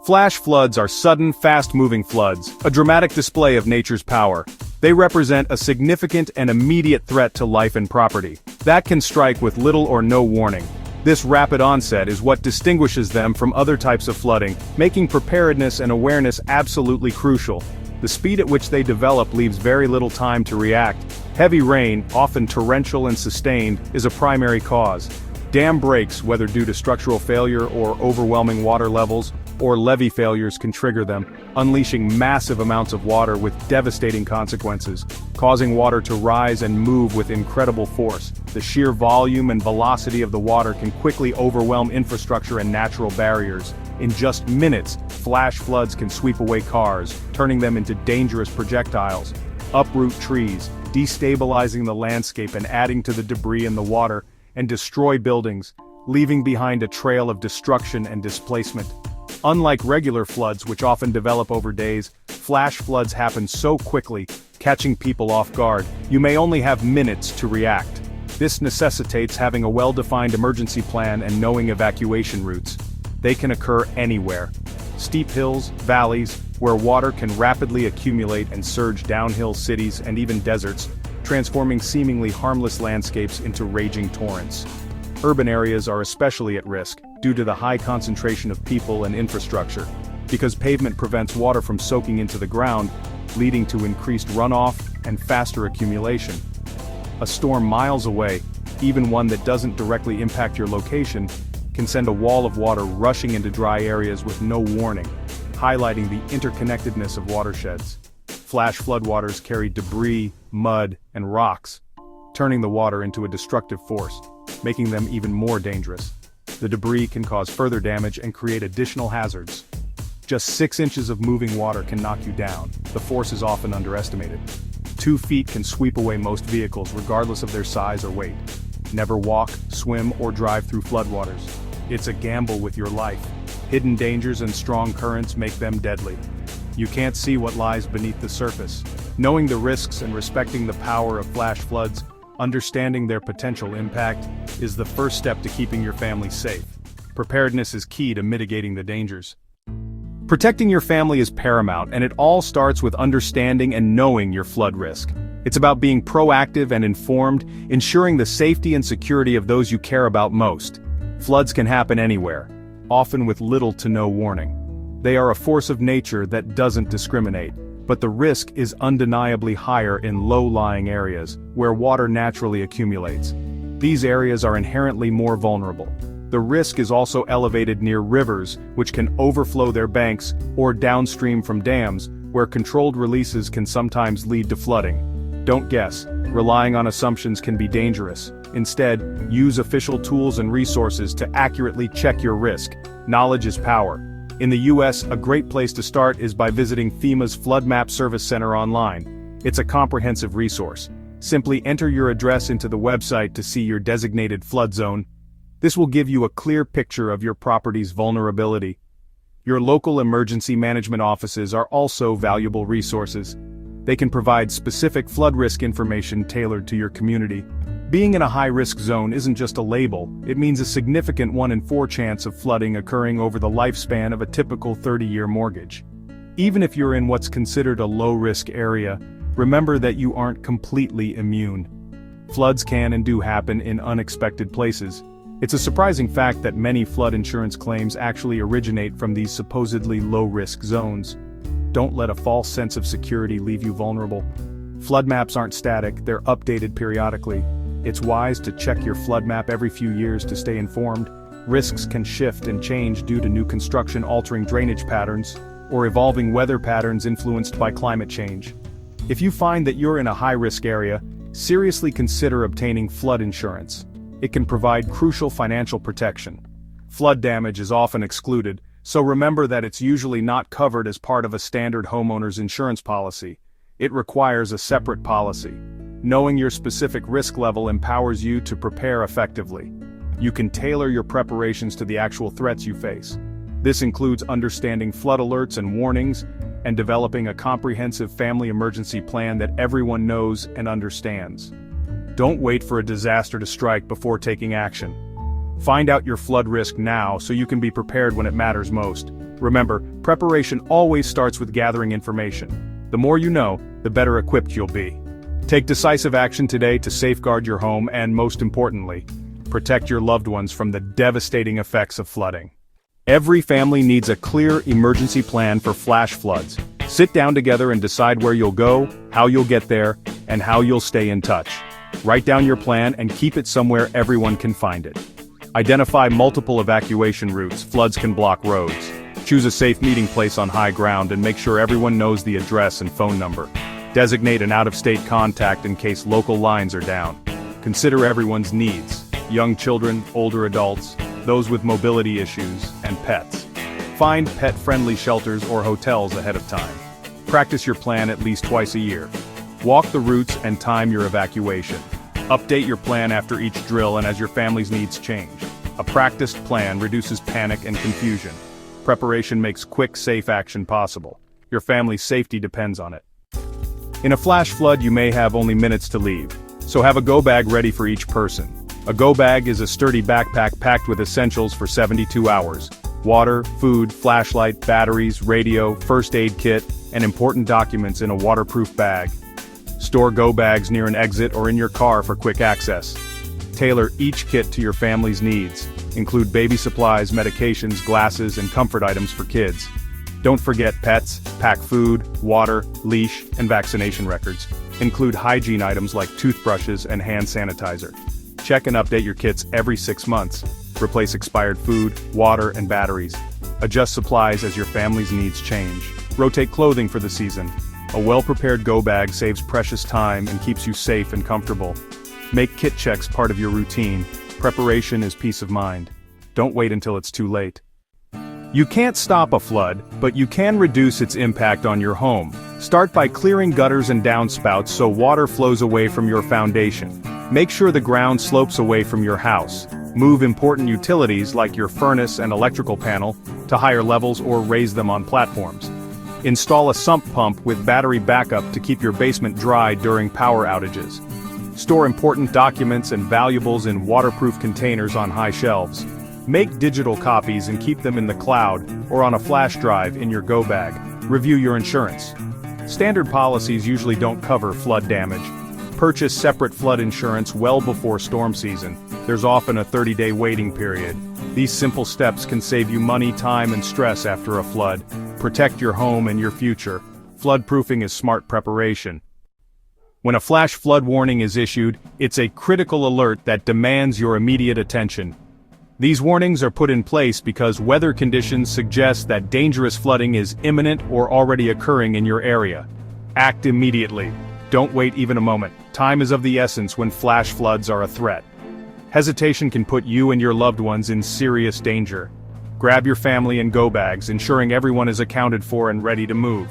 Flash floods are sudden, fast-moving floods, a dramatic display of nature's power. They represent a significant and immediate threat to life and property that can strike with little or no warning. This rapid onset is what distinguishes them from other types of flooding, making preparedness and awareness absolutely crucial. The speed at which they develop leaves very little time to react. Heavy rain, often torrential and sustained, is a primary cause. Dam breaks, whether due to structural failure or overwhelming water levels, or levee failures can trigger them, unleashing massive amounts of water with devastating consequences, causing water to rise and move with incredible force. The sheer volume and velocity of the water can quickly overwhelm infrastructure and natural barriers. In just minutes, flash floods can sweep away cars, turning them into dangerous projectiles, uproot trees, destabilizing the landscape and adding to the debris in the water, and destroy buildings, leaving behind a trail of destruction and displacement. Unlike regular floods, which often develop over days, flash floods happen so quickly, catching people off guard. You may only have minutes to react. This necessitates having a well-defined emergency plan and knowing evacuation routes. They can occur anywhere. Steep hills, valleys, where water can rapidly accumulate and surge downhill, cities and even deserts, transforming seemingly harmless landscapes into raging torrents. Urban areas are especially at risk, due to the high concentration of people and infrastructure, because pavement prevents water from soaking into the ground, leading to increased runoff and faster accumulation. A storm miles away, even one that doesn't directly impact your location, can send a wall of water rushing into dry areas with no warning, highlighting the interconnectedness of watersheds. Flash floodwaters carry debris, mud, and rocks, turning the water into a destructive force, making them even more dangerous. The debris can cause further damage and create additional hazards. Just 6 inches of moving water can knock you down. The force is often underestimated. 2 feet can sweep away most vehicles regardless of their size or weight. Never walk, swim, or drive through floodwaters. It's a gamble with your life. Hidden dangers and strong currents make them deadly. You can't see what lies beneath the surface. Knowing the risks and respecting the power of flash floods, understanding their potential impact, is the first step to keeping your family safe. Preparedness is key to mitigating the dangers. Protecting your family is paramount, and it all starts with understanding and knowing your flood risk. It's about being proactive and informed, ensuring the safety and security of those you care about most. Floods can happen anywhere, often with little to no warning. They are a force of nature that doesn't discriminate, but the risk is undeniably higher in low-lying areas, where water naturally accumulates. These areas are inherently more vulnerable. The risk is also elevated near rivers, which can overflow their banks, or downstream from dams, where controlled releases can sometimes lead to flooding. Don't guess. Relying on assumptions can be dangerous. Instead, use official tools and resources to accurately check your risk. Knowledge is power. In the US, a great place to start is by visiting FEMA's Flood Map Service Center online. It's a comprehensive resource. Simply enter your address into the website to see your designated flood zone. This will give you a clear picture of your property's vulnerability. Your local emergency management offices are also valuable resources. They can provide specific flood risk information tailored to your community. Being in a high-risk zone isn't just a label, it means a significant 1 in 4 chance of flooding occurring over the lifespan of a typical 30-year mortgage. Even if you're in what's considered a low-risk area, remember that you aren't completely immune. Floods can and do happen in unexpected places. It's a surprising fact that many flood insurance claims actually originate from these supposedly low-risk zones. Don't let a false sense of security leave you vulnerable. Flood maps aren't static, they're updated periodically. It's wise to check your flood map every few years to stay informed. Risks can shift and change due to new construction altering drainage patterns, or evolving weather patterns influenced by climate change. If you find that you're in a high-risk area, seriously consider obtaining flood insurance. It can provide crucial financial protection. Flood damage is often excluded, so remember that it's usually not covered as part of a standard homeowner's insurance policy. It requires a separate policy. Knowing your specific risk level empowers you to prepare effectively. You can tailor your preparations to the actual threats you face. This includes understanding flood alerts and warnings, and developing a comprehensive family emergency plan that everyone knows and understands. Don't wait for a disaster to strike before taking action. Find out your flood risk now so you can be prepared when it matters most. Remember, preparation always starts with gathering information. The more you know, the better equipped you'll be. Take decisive action today to safeguard your home and, most importantly, protect your loved ones from the devastating effects of flooding. Every family needs a clear emergency plan for flash floods. Sit down together and decide where you'll go, how you'll get there, and how you'll stay in touch. Write down your plan and keep it somewhere everyone can find it. Identify multiple evacuation routes. Floods can block roads. Choose a safe meeting place on high ground and make sure everyone knows the address and phone number. Designate an out-of-state contact in case local lines are down. Consider everyone's needs: young children, older adults, those with mobility issues, and pets. Find pet-friendly shelters or hotels ahead of time. Practice your plan at least twice a year. Walk the routes and time your evacuation. Update your plan after each drill and as your family's needs change. A practiced plan reduces panic and confusion. Preparation makes quick, safe action possible. Your family's safety depends on it. In a flash flood, you may have only minutes to leave, so have a go bag ready for each person. A go bag is a sturdy backpack packed with essentials for 72 hours. Water, food, flashlight, batteries, radio, first aid kit, and important documents in a waterproof bag. Store go bags near an exit or in your car for quick access. Tailor each kit to your family's needs. Include baby supplies, medications, glasses, and comfort items for kids. Don't forget pets. Pack food, water, leash, and vaccination records. Include hygiene items like toothbrushes and hand sanitizer. Check and update your kits every 6 months. Replace expired food, water, and batteries. Adjust supplies as your family's needs change. Rotate clothing for the season. A well-prepared go bag saves precious time and keeps you safe and comfortable. Make kit checks part of your routine. Preparation is peace of mind. Don't wait until it's too late. You can't stop a flood, but you can reduce its impact on your home. Start by clearing gutters and downspouts so water flows away from your foundation. Make sure the ground slopes away from your house. Move important utilities like your furnace and electrical panel to higher levels or raise them on platforms. Install a sump pump with battery backup to keep your basement dry during power outages. Store important documents and valuables in waterproof containers on high shelves. Make digital copies and keep them in the cloud or on a flash drive in your go bag. Review your insurance. Standard policies usually don't cover flood damage. Purchase separate flood insurance well before storm season. There's often a 30-day waiting period. These simple steps can save you money, time, and stress after a flood. Protect your home and your future. Floodproofing is smart preparation. When a flash flood warning is issued, it's a critical alert that demands your immediate attention. These warnings are put in place because weather conditions suggest that dangerous flooding is imminent or already occurring in your area. Act immediately. Don't wait even a moment. Time is of the essence when flash floods are a threat. Hesitation can put you and your loved ones in serious danger. Grab your family and go bags, ensuring everyone is accounted for and ready to move.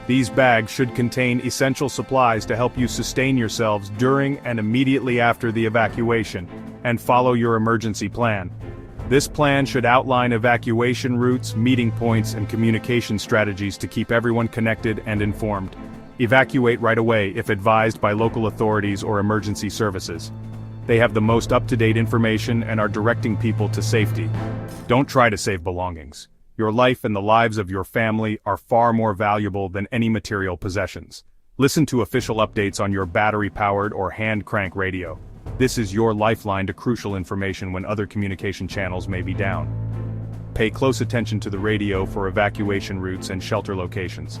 These bags should contain essential supplies to help you sustain yourselves during and immediately after the evacuation, and follow your emergency plan. This plan should outline evacuation routes, meeting points, and communication strategies to keep everyone connected and informed. Evacuate right away if advised by local authorities or emergency services. They have the most up-to-date information and are directing people to safety. Don't try to save belongings. Your life and the lives of your family are far more valuable than any material possessions. Listen to official updates on your battery-powered or hand-crank radio. This is your lifeline to crucial information when other communication channels may be down. Pay close attention to the radio for evacuation routes and shelter locations.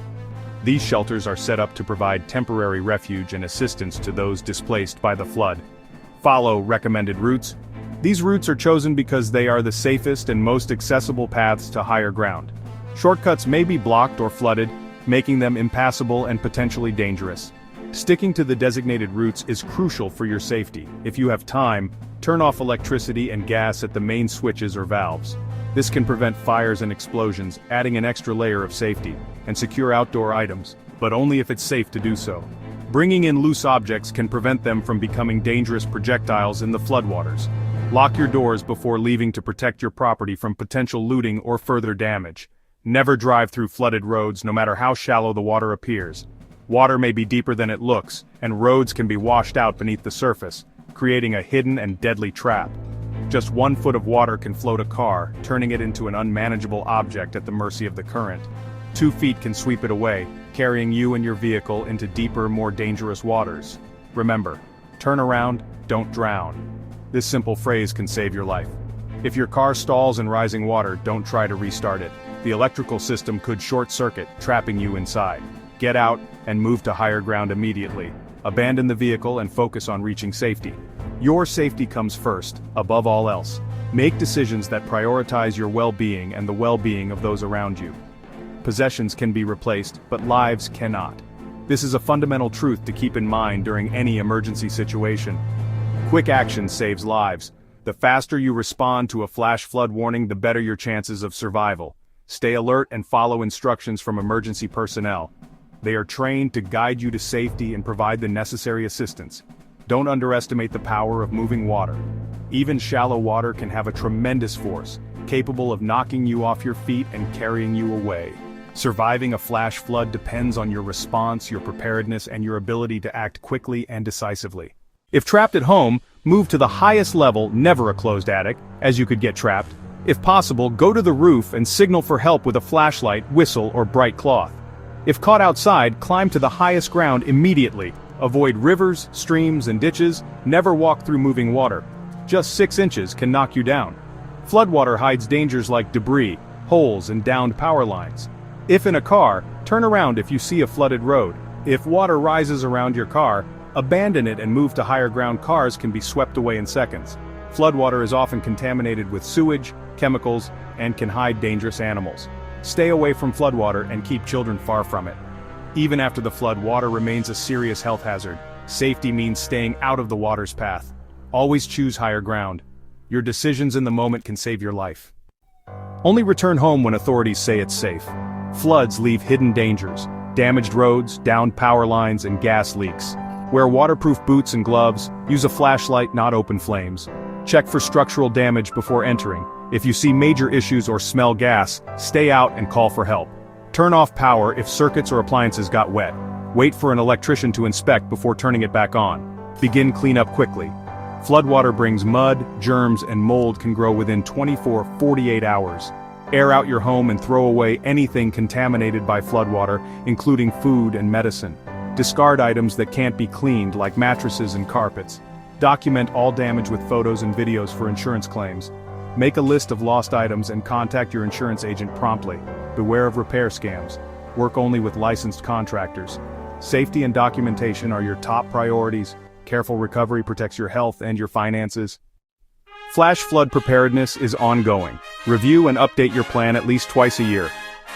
These shelters are set up to provide temporary refuge and assistance to those displaced by the flood. Follow recommended routes. These routes are chosen because they are the safest and most accessible paths to higher ground. Shortcuts may be blocked or flooded, making them impassable and potentially dangerous. Sticking to the designated routes is crucial for your safety. If you have time, turn off electricity and gas at the main switches or valves. This can prevent fires and explosions, adding an extra layer of safety, and secure outdoor items, but only if it's safe to do so. Bringing in loose objects can prevent them from becoming dangerous projectiles in the floodwaters. Lock your doors before leaving to protect your property from potential looting or further damage. Never drive through flooded roads no matter how shallow the water appears. Water may be deeper than it looks, and roads can be washed out beneath the surface, creating a hidden and deadly trap. Just 1 foot of water can float a car, turning it into an unmanageable object at the mercy of the current. 2 feet can sweep it away, carrying you and your vehicle into deeper, more dangerous waters. Remember, turn around, don't drown. This simple phrase can save your life. If your car stalls in rising water, don't try to restart it. The electrical system could short-circuit, trapping you inside. Get out and move to higher ground immediately. Abandon the vehicle and focus on reaching safety. Your safety comes first, above all else. Make decisions that prioritize your well-being and the well-being of those around you. Possessions can be replaced, but lives cannot. This is a fundamental truth to keep in mind during any emergency situation. Quick action saves lives. The faster you respond to a flash flood warning, the better your chances of survival. Stay alert and follow instructions from emergency personnel. They are trained to guide you to safety and provide the necessary assistance. Don't underestimate the power of moving water. Even shallow water can have a tremendous force, capable of knocking you off your feet and carrying you away. Surviving a flash flood depends on your response, your preparedness, and your ability to act quickly and decisively. If trapped at home, move to the highest level, never a closed attic, as you could get trapped. If possible, go to the roof and signal for help with a flashlight, whistle, or bright cloth. If caught outside, climb to the highest ground immediately. Avoid rivers, streams, and ditches. Never walk through moving water. Just 6 inches can knock you down. Floodwater hides dangers like debris, holes, and downed power lines. If in a car, turn around if you see a flooded road. If water rises around your car, abandon it and move to higher ground. Cars can be swept away in seconds. Floodwater is often contaminated with sewage, chemicals, and can hide dangerous animals. Stay away from floodwater and keep children far from it. Even after the flood, water remains a serious health hazard. Safety means staying out of the water's path. Always choose higher ground. Your decisions in the moment can save your life. Only return home when authorities say it's safe. Floods leave hidden dangers: damaged roads, downed power lines, and gas leaks. Wear waterproof boots and gloves. Use a flashlight, not open flames. Check for structural damage before entering. If you see major issues or smell gas, stay out and call for help. Turn off power if circuits or appliances got wet. Wait for an electrician to inspect before turning it back on. Begin cleanup quickly. Floodwater brings mud, germs, and mold can grow within 24-48 hours. Air out your home and throw away anything contaminated by floodwater, including food and medicine. Discard items that can't be cleaned, like mattresses and carpets. Document all damage with photos and videos for insurance claims. Make a list of lost items and contact your insurance agent promptly. Beware of repair scams. Work only with licensed contractors. Safety and documentation are your top priorities. Careful recovery protects your health and your finances. Flash flood preparedness is ongoing. Review and update your plan at least twice a year.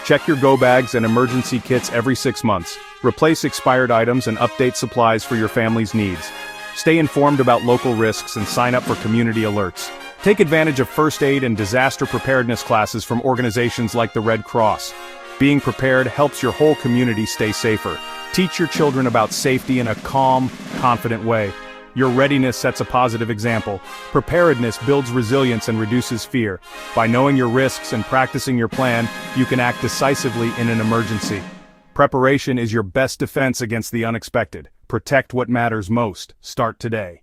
Check your go bags and emergency kits every 6 months. Replace expired items and update supplies for your family's needs. Stay informed about local risks and sign up for community alerts. Take advantage of first aid and disaster preparedness classes from organizations like the Red Cross. Being prepared helps your whole community stay safer. Teach your children about safety in a calm, confident way. Your readiness sets a positive example. Preparedness builds resilience and reduces fear. By knowing your risks and practicing your plan, you can act decisively in an emergency. Preparation is your best defense against the unexpected. Protect what matters most. Start today.